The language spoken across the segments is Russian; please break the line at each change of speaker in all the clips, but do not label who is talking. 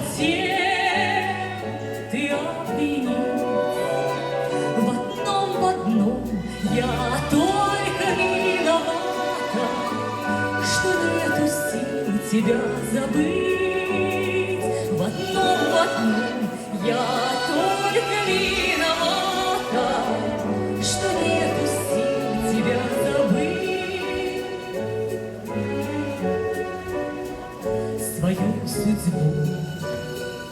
хотел ты обвинить. В одном я только виновата, что нету сил тебя забыть. В одном я только виновата, что нету сил тебя забыть. Свою судьбу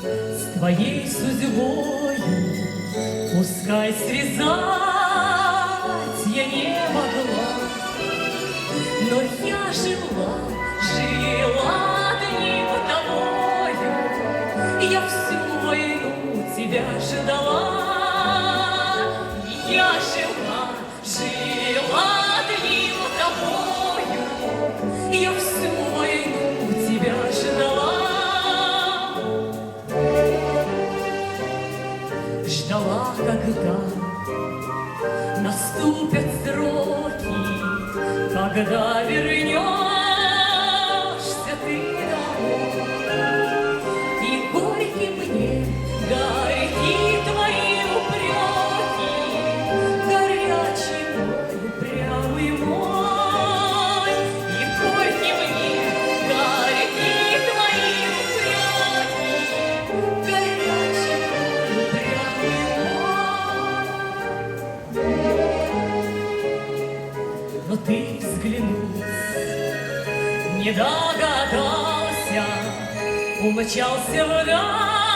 с твоей судьбою пускай связать я не могла, но я жила одним тобою, я всю войну тебя ждала. Я жила одним тобою, я всю войну тебя ждала. Ждала, когда наступят сроки, когда вернешься ты домой. И горьки мне, горьки твои упреки, горячий мой, упрямый мой. И горьки мне, горьки твои упреки, горячий мой, упрямый мой. Но ты взглянуть не догадался, умчался вдаль.